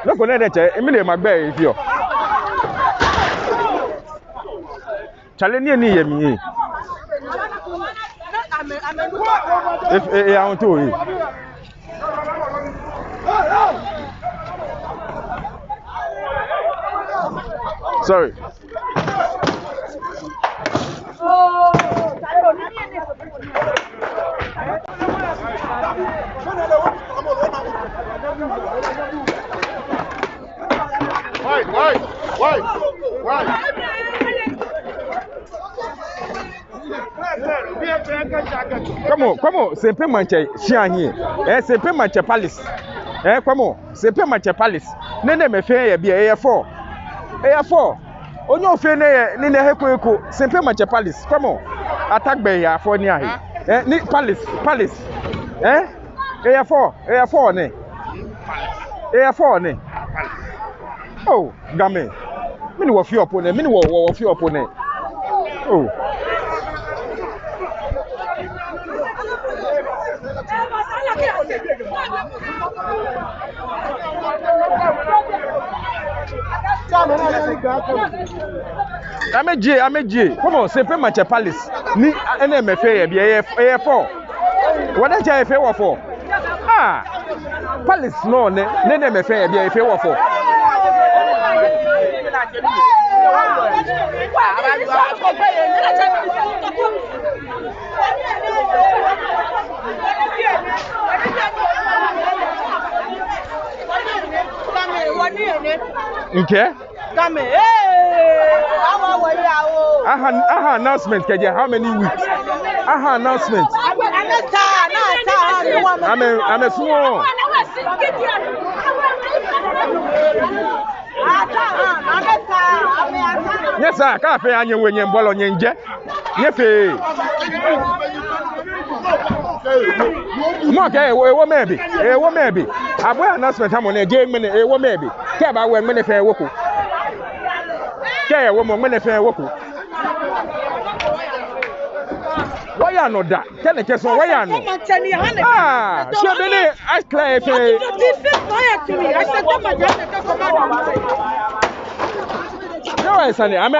Look on that, Emily Magbe, if you challenge me. If I want to, sorry. Why? Come on, c'est pas Mantse chien here. C'est pas Mantse Palace. Come on, c'est pas Mantse Palace. Nene me fait ya bia ya 4. Ya 4. Onyo fe ne ne heko, c'est pas Mantse Palace. Come on. Attack be ya 4 ni ahe. Ni Palace. Ya 4 ne. Ya 4 ne. Oh, game. Mini wo fi opponent, mini wo fi opponent. Oh. Ameji. Come on, c'est pas Mantse Palace. Ni NMF ya bi 4. What that ya fe wo 4. Ah. Palace no ne NMF ya bi 4. Okay. Come here. Aha announcement keje how many weeks? Aha announcement. I'm a small. Yes, sir. Cafe anye wenye mbolo nyenje. Yefe. Mo wo maybe. Abo announcement amone game me wo maybe. Ke ba we me fe woku. Ke wo mo me fe woku. Why are not that? Tell us why are not? Ah, she been I clear if I said no, I said I'm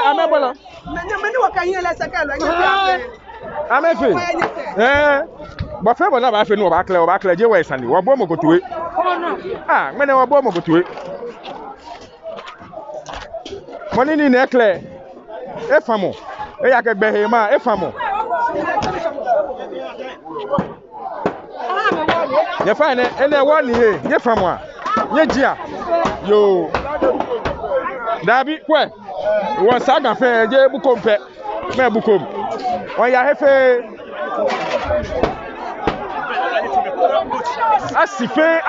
but for na ba fe no ba clear je wa isani wo bo mo go tuwe. Ah, me na wo bo mo go tuwe. Money ni na clear. E famo. E ya ke gbe he ma e famo. You find it, and then one here, you from one. Yeah, yo, Dabi, where? One saga fair, Jay Bucom pet, Mare Bucom. When you have a Asife,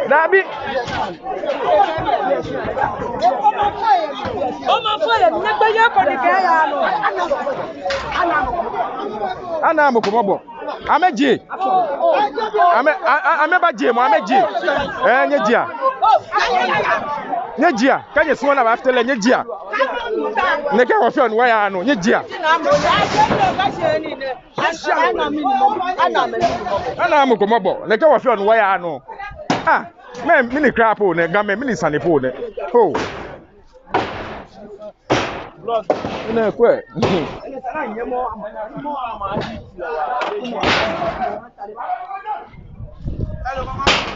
Dabi. Ana Mukomo. Ameji. Amebaji, Ameji. Nyejia. Can you swallow after Nyejia? Neke wafion waya ano Nyejia. Ana Mukomo. Neke wafion waya ano. Ah, me mini crap on game mini sanipo ne. Oh. Na kwe. Hello mama.